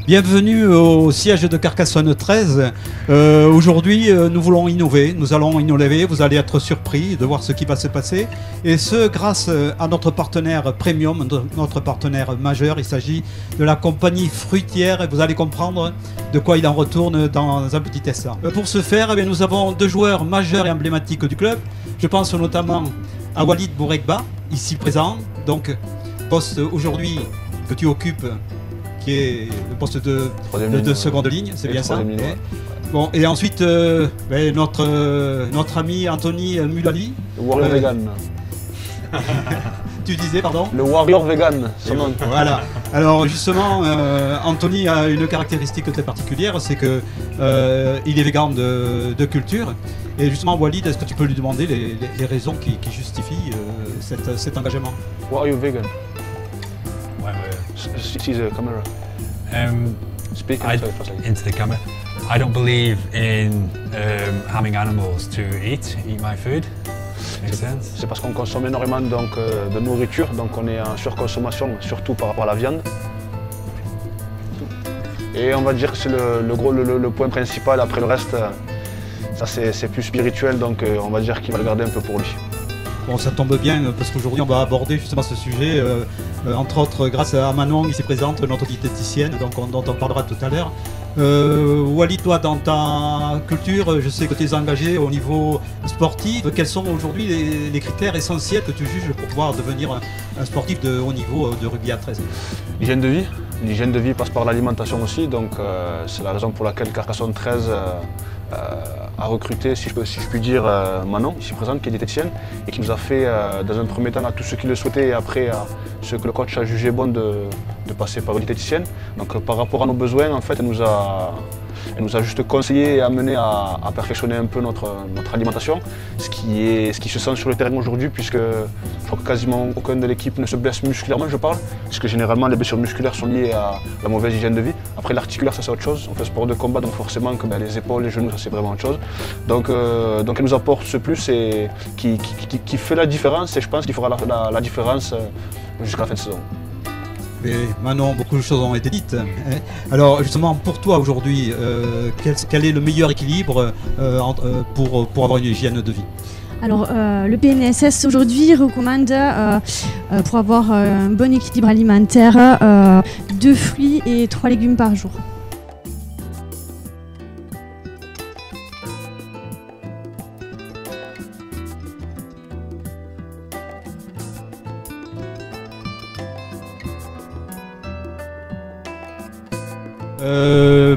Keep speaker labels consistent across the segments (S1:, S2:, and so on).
S1: Bienvenue au siège de Carcassonne 13. Aujourd'hui, nous voulons innover, nous allons innover, vous allez être surpris de voir ce qui va se passer. Et ce, grâce à notre partenaire premium, notre partenaire majeur. Il s'agit de la compagnie fruitière et vous allez comprendre de quoi il en retourne dans un petit instant. Pour ce faire, eh bien, nous avons deux joueurs majeurs et emblématiques du club. Je pense notamment à Walid Bourekba, ici présent, donc poste aujourd'hui que tu occupes, qui est le poste de seconde ligne, c'est bien ça.
S2: Ouais.
S1: Bon, et ensuite, notre ami Anthony Mulali.
S2: Le Warrior Vegan.
S1: Tu disais, pardon?
S2: Le Warrior Vegan, son nom.
S1: Voilà. Alors justement, Anthony a une caractéristique très particulière, c'est que il est végan de culture. Et justement, Walid, est-ce que tu peux lui demander les raisons qui justifient cet engagement?
S2: Why are you vegan?
S3: Well,
S2: See the camera. Speak
S3: into the camera. I don't believe in harming animals to eat my food. Makes sense.
S2: C'est parce qu'on consomme énormément donc, de nourriture, donc on est en surconsommation, surtout par rapport à la viande. Et on va dire que c'est le point principal. Après le reste, ça c'est plus spirituel, donc on va dire qu'il va le garder un peu pour lui.
S1: Bon, ça tombe bien parce qu'aujourd'hui on va aborder justement ce sujet, entre autres grâce à Manon ici présente, notre diététicienne, dont on parlera tout à l'heure. Walid, toi dans ta culture, je sais que tu es engagé au niveau sportif. Quels sont aujourd'hui les critères essentiels que tu juges pour pouvoir devenir un sportif de haut niveau de rugby à 13?
S2: L'hygiène de vie. L'hygiène de vie passe par l'alimentation aussi, donc c'est la raison pour laquelle Carcassonne 13 a recruté, si je puis dire, Manon, ici présente, qui est diététicienne, et qui nous a fait, dans un premier temps, à tous ceux qui le souhaitaient, et après à ceux que le coach a jugé bon de passer par une diététicienne. Donc par rapport à nos besoins, en fait, elle nous a juste conseillé et amené à perfectionner un peu notre alimentation, ce qui se sent sur le terrain aujourd'hui, puisque je crois que quasiment aucun de l'équipe ne se blesse musculairement, je parle, puisque généralement les blessures musculaires sont liées à la mauvaise hygiène de vie. Après l'articulaire, ça c'est autre chose, on fait sport de combat, donc forcément que les épaules, les genoux, ça c'est vraiment autre chose. Donc elle nous apporte ce plus et qui fait la différence, et je pense qu'il fera la différence jusqu'à la fin de saison.
S1: Mais Manon, beaucoup de choses ont été dites. Alors justement, pour toi aujourd'hui, quel est le meilleur équilibre pour avoir une hygiène de vie?
S4: Alors, le PNSS aujourd'hui recommande, pour avoir un bon équilibre alimentaire, 2 fruits et 3 légumes par jour.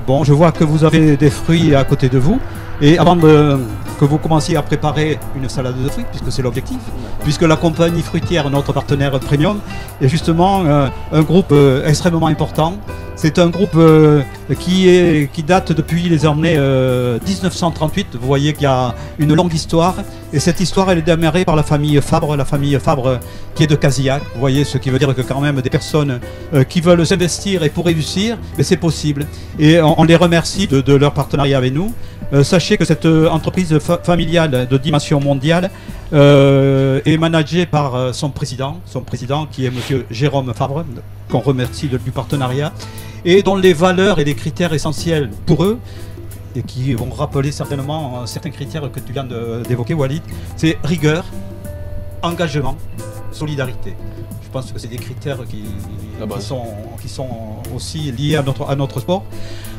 S1: Bon, je vois que vous avez des fruits à côté de vous. Et avant que vous commenciez à préparer une salade de fruits, puisque c'est l'objectif, puisque la compagnie fruitière, notre partenaire premium, est justement un groupe extrêmement important. C'est un groupe qui date depuis les années 1938. Vous voyez qu'il y a une longue histoire. Et cette histoire, elle est démarrée par la famille Fabre qui est de Casillac. Vous voyez, ce qui veut dire que quand même des personnes qui veulent s'investir et pour réussir, mais c'est possible. Et on les remercie de leur partenariat avec nous. Sachez que cette entreprise familiale de dimension mondiale est managée par son président qui est M. Jérôme Fabre, qu'on remercie du partenariat, et dont les valeurs et les critères essentiels pour eux, et qui vont rappeler certainement certains critères que tu viens d'évoquer, Walid, c'est rigueur, engagement, solidarité. Je pense que c'est des critères qui sont aussi liés à notre sport.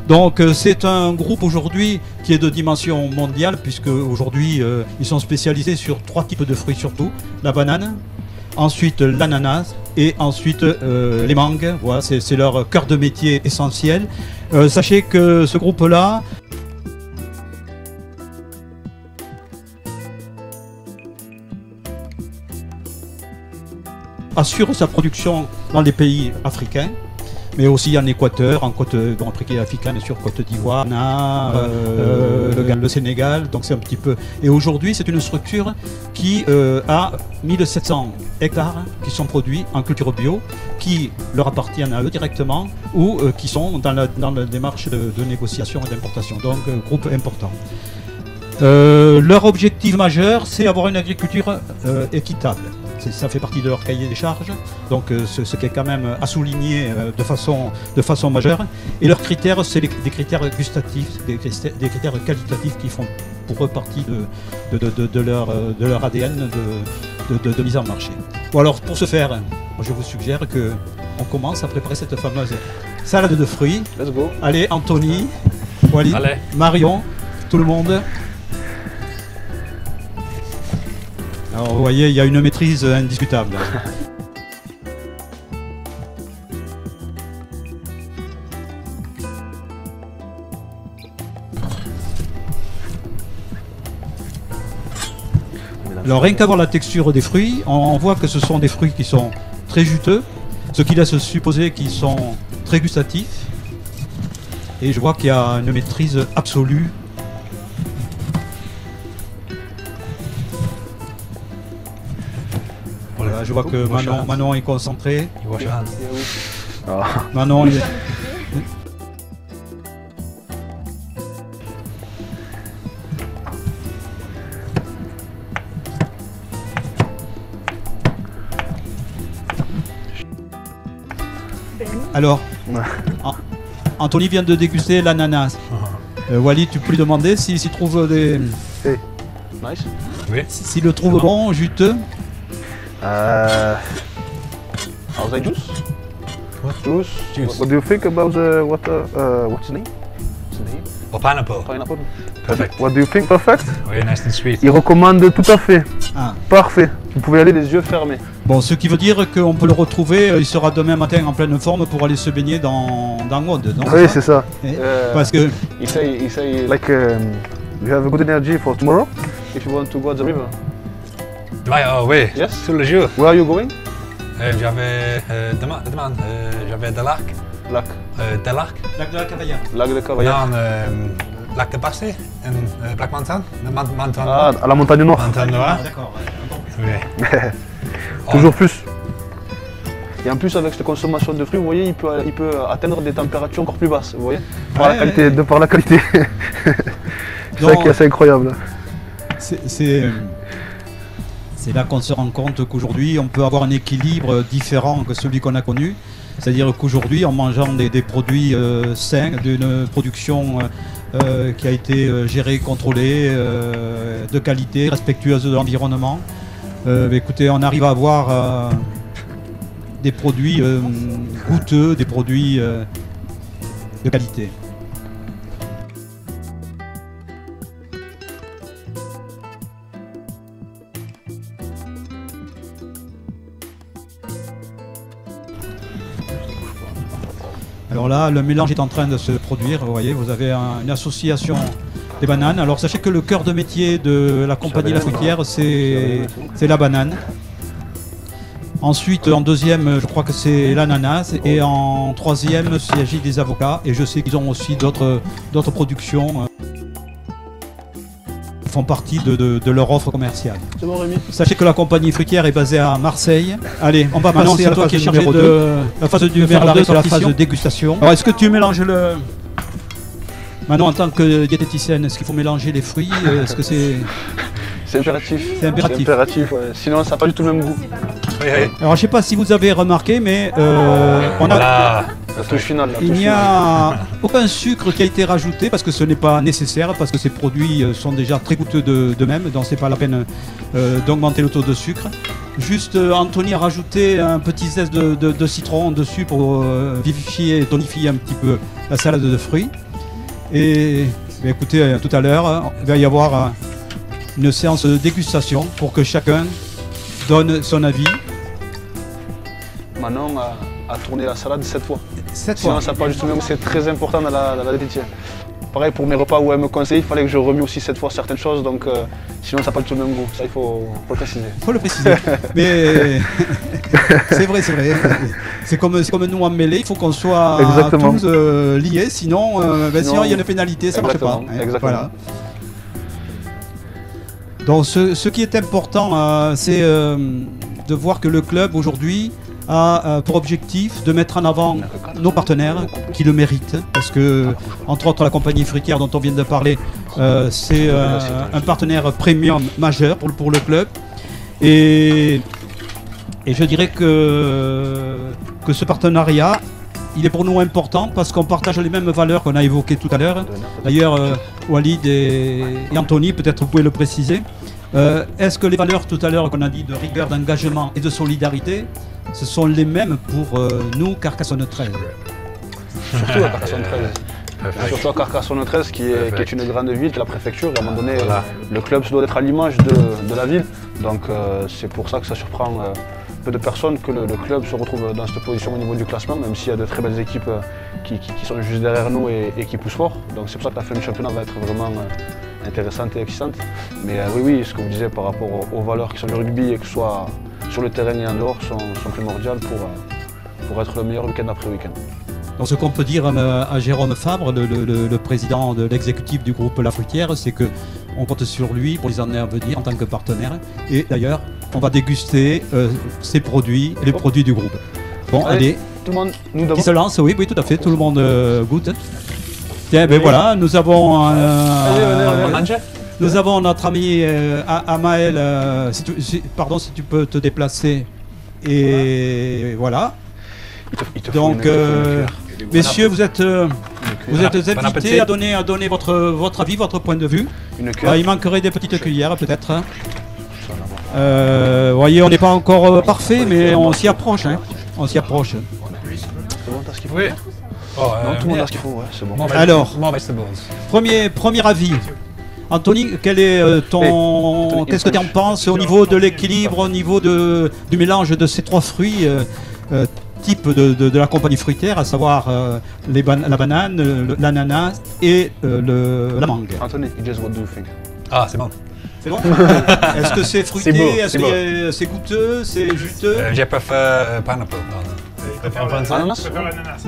S1: Donc c'est un groupe aujourd'hui qui est de dimension mondiale, puisque aujourd'hui ils sont spécialisés sur 3 types de fruits surtout, la banane, ensuite l'ananas et ensuite les mangues. Voilà, c'est leur cœur de métier essentiel. Sachez que ce groupe-là assure sa production dans les pays africains, mais aussi en Équateur, en côte africaine, sur Côte d'Ivoire, le Sénégal, donc c'est un petit peu. Et aujourd'hui, c'est une structure qui a 1700 hectares qui sont produits en culture bio, qui leur appartiennent à eux directement ou qui sont dans la démarche de négociation et d'importation. Donc, groupe important. Leur objectif majeur, c'est avoir une agriculture équitable. ça fait partie de leur cahier des charges, donc ce qui est quand même à souligner de façon majeure. Et leurs critères, c'est des critères gustatifs, des critères qualitatifs qui font pour eux partie de leur ADN de mise en marché. Bon, alors pour ce faire, je vous suggère qu'on commence à préparer cette fameuse salade de fruits.
S2: Let's go.
S1: Allez, Anthony, Walid,
S3: Allez.
S1: Marion, tout le monde. Alors vous voyez, il y a une maîtrise indiscutable. Alors rien qu'à voir la texture des fruits, on voit que ce sont des fruits qui sont très juteux, ce qui laisse supposer qu'ils sont très gustatifs. Et je vois qu'il y a une maîtrise absolue. Voilà, je vois que Manon est concentré.
S3: You wash your hands.
S2: Ah.
S1: Manon, alors, Anthony vient de déguster l'ananas. Walid, tu peux lui demander s'il trouve des...
S2: Nice.
S3: Oui.
S1: S'il le trouve bon, juteux.
S2: How's that juice?
S3: What?
S2: Juice.
S3: Juice.
S2: What do you think about what's his name? What's his name?
S3: Or pineapple.
S2: Pineapple.
S3: Perfect.
S2: What do you think? Perfect.
S3: Very nice and sweet.
S2: Il recommande tout à fait.
S1: Ah.
S2: Parfait. Vous pouvez aller les yeux fermés.
S1: Bon, ce qui veut dire qu'on peut le retrouver, il sera demain matin en pleine forme pour aller se baigner dans Aude. non,
S2: Oui, c'est ça.
S1: Parce que
S2: He say like you have a good energy for tomorrow if you want to go at the river.
S3: Right, oh oui,
S2: Yes.
S3: tous les jours.
S2: Where are you going?
S3: J'avais j'avais des lacs.
S2: Lac.
S3: Des lacs.
S1: lac de la Cavaillère.
S2: Lac de Cavaillard.
S3: Non, lac de Bassé, Black Mountain. Mountain
S2: Ah, à la montagne noire.
S3: Mountain Noire.
S1: D'accord.
S3: Oui.
S2: Toujours plus. Et en plus avec cette consommation de fruits, vous voyez, il peut atteindre des températures encore plus basses, vous voyez, par la qualité, de par la qualité. C'est ça qui est assez incroyable.
S1: C'est là qu'on se rend compte qu'aujourd'hui, on peut avoir un équilibre différent que celui qu'on a connu. C'est-à-dire qu'aujourd'hui, en mangeant des produits sains, d'une production qui a été gérée, contrôlée, de qualité, respectueuse de l'environnement, écoutez, on arrive à avoir des produits goûteux, des produits de qualité. Alors là, le mélange est en train de se produire. Vous voyez, vous avez une association des bananes. Alors sachez que le cœur de métier de la compagnie La Fruitière, c'est la banane. Ensuite, en deuxième, je crois que c'est l'ananas. Et en troisième, il s'agit des avocats. Et je sais qu'ils ont aussi d'autres productions qui font partie de leur offre commerciale.
S2: C'est bon, Rémi?
S1: Sachez que la compagnie fruitière est basée à Marseille. Allez, on va passer à toi qui est chargé de la phase du numéro 2, c'est la phase de dégustation. Alors, est-ce que tu mélanges le... Manon, en tant que diététicienne, est-ce qu'il faut mélanger les fruits? Est-ce que c'est...
S2: C'est impératif.
S1: C'est impératif.
S2: C'est impératif, ouais. Sinon, ça n'a pas du tout le même goût.
S3: Oui, oui.
S1: Alors, je ne sais pas si vous avez remarqué, mais on a...
S3: Voilà.
S2: La touche finale. la
S1: Il
S2: touche
S1: n'y a aucun sucre qui a été rajouté parce que ce n'est pas nécessaire, parce que ces produits sont déjà très goûteux d'eux-mêmes, donc c'est pas la peine d'augmenter le taux de sucre. Juste, Anthony a rajouté un petit zeste de citron dessus pour vivifier et tonifier un petit peu la salade de fruits. Et écoutez, tout à l'heure, il va y avoir une séance de dégustation pour que chacun donne son avis.
S2: Manon a tourné la salade 7 fois.
S1: 7
S2: Sinon,
S1: fois.
S2: ça n'a pas du tout le même. C'est très important dans la diététique. Pareil pour mes repas où elle me conseille, il fallait que je remue aussi 7 fois certaines choses, donc sinon ça n'a pas du tout le même goût. Ça, il faut le préciser.
S1: Il faut le préciser. Mais c'est vrai, c'est vrai. C'est comme nous en mêlée, il faut qu'on soit
S2: Exactement.
S1: tous liés, sinon il y a une pénalité, ça ne marche pas.
S2: Exactement, exactement.
S1: Voilà. Donc ce qui est important, c'est de voir que le club aujourd'hui a pour objectif de mettre en avant nos partenaires qui le méritent, parce que entre autres la compagnie fruitière dont on vient de parler, c'est un partenaire premium majeur pour le club, et Et je dirais que ce partenariat, il est pour nous important parce qu'on partage les mêmes valeurs qu'on a évoquées tout à l'heure. D'ailleurs, Walid et Anthony, peut-être vous pouvez le préciser. Est-ce que les valeurs tout à l'heure qu'on a dit de rigueur, d'engagement et de solidarité, ce sont les mêmes pour nous, Carcassonne 13?
S2: Surtout à Carcassonne 13. Surtout à Carcassonne 13 qui est une grande ville, qui est la préfecture. Et à un moment donné, le club se doit être à l'image de la ville. Donc c'est pour ça que ça surprend peu de personnes que le club se retrouve dans cette position au niveau du classement, même s'il y a de très belles équipes qui sont juste derrière nous et qui poussent fort. Donc c'est pour ça que la fin du championnat va être vraiment intéressante et excitante. Mais oui, ce que vous disiez par rapport aux valeurs qui sont du rugby et que ce soit sur le terrain et en dehors sont primordiales pour être le meilleur week-end après week-end.
S1: Donc ce qu'on peut dire à Jérôme Fabre, le président de l'exécutif du groupe La Fruitière, c'est qu'on compte sur lui pour les années à venir en tant que partenaire. Et d'ailleurs, on va déguster ses produits, les produits du groupe. Bon, allez,
S2: tout le monde, nous
S1: qui se lance, oui, tout à fait, tout le monde goûte. Tiens, ben voilà, nous avons nous avons notre ami Amael, pardon, si tu peux te déplacer. Et voilà. Donc, messieurs, vous êtes invités à donner votre avis, votre point de vue. Il manquerait des petites cuillères peut-être. Vous voyez, on n'est pas encore parfait, mais on s'y approche. Hein. On s'y approche.
S2: C'est bon, t'as ce qu'il faut?
S3: Oui.
S2: Non, tout le monde a ce qu'il faut, ouais, c'est bon.
S1: Alors, premier avis. Anthony, quel est qu'est-ce que tu en penses au niveau de l'équilibre, au niveau du mélange de ces trois fruits type de la compagnie fruitière, à savoir la banane, l'ananas et la mangue?
S2: Anthony, just what do you think?
S3: Ah, c'est bon.
S1: C'est bon? Est-ce que c'est fruité? Est-ce que c'est goûteux? C'est juteux?
S3: Je préfère pineapple.
S2: Ananas?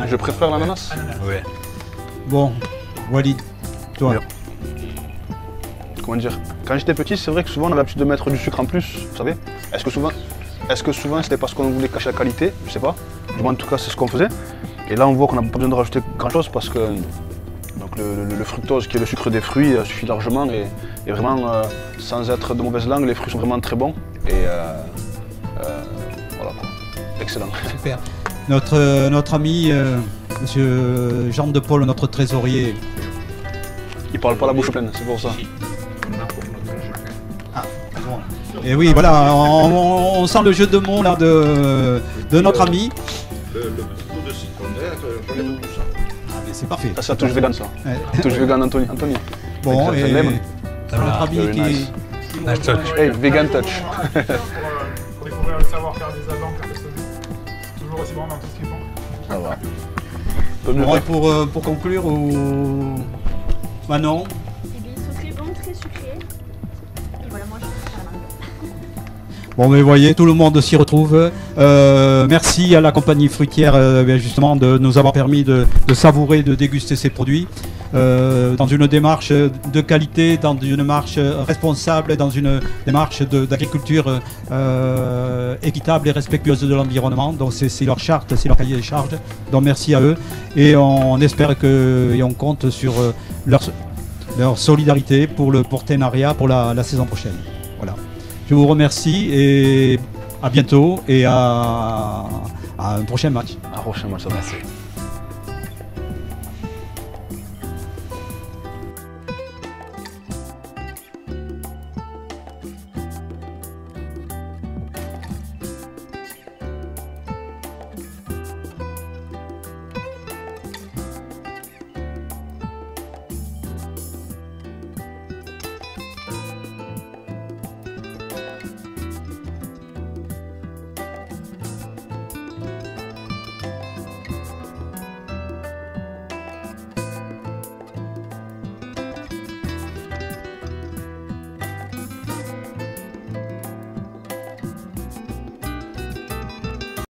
S2: Je préfère l'ananas.
S3: Oui.
S1: Bon, Walid, toi.
S2: Bien. Comment dire? Quand j'étais petit, c'est vrai que souvent on avait l'habitude de mettre du sucre en plus, vous savez? Est-ce que souvent c'était parce qu'on voulait cacher la qualité? Je sais pas. Du moins en tout cas c'est ce qu'on faisait. Et là on voit qu'on n'a pas besoin de rajouter grand chose parce que donc, le fructose qui est le sucre des fruits suffit largement et vraiment sans être de mauvaise langue, les fruits sont vraiment très bons. Et voilà quoi. Excellent.
S1: Super. Notre ami monsieur Jean de Paul, notre trésorier.
S2: Il parle pas la bouche pleine, c'est pour ça.
S1: Et oui, voilà, on sent le jeu de mots là de notre ami.
S5: Le petit coup de citronnière, je mets tout ça.
S1: Ah, mais c'est parfait.
S2: Ça touche vegan ça.
S1: Ouais.
S2: Touche vegan Anthony.
S1: Bon,
S2: Avec
S1: et
S2: lemon.
S1: notre ami
S2: Very
S1: qui...
S2: nice.
S3: Nice touch.
S2: Hey, vegan touch.
S6: Pour découvrir le savoir-faire des Allemands, toujours aussi bon dans tout ce qu'ils font.
S2: Ça va. Peut mieux
S1: Bon,
S2: faire.
S1: et pour conclure, Manon,
S4: Eh bien, ils sont très bons, très sucrés. Et voilà, moi je préfère la mangue.
S1: bon, mais vous voyez, tout le monde s'y retrouve. Merci à la compagnie fruitière justement de nous avoir permis de savourer, de déguster ces produits dans une démarche de qualité, dans une démarche responsable, dans une démarche d'agriculture équitable et respectueuse de l'environnement. Donc c'est leur charte, c'est leur cahier des charges. Donc merci à eux et on espère et on compte sur leur solidarité pour le partenariat pour la saison prochaine. Voilà. Je vous remercie et à bientôt et à un prochain match.
S2: Un prochain match, ça va.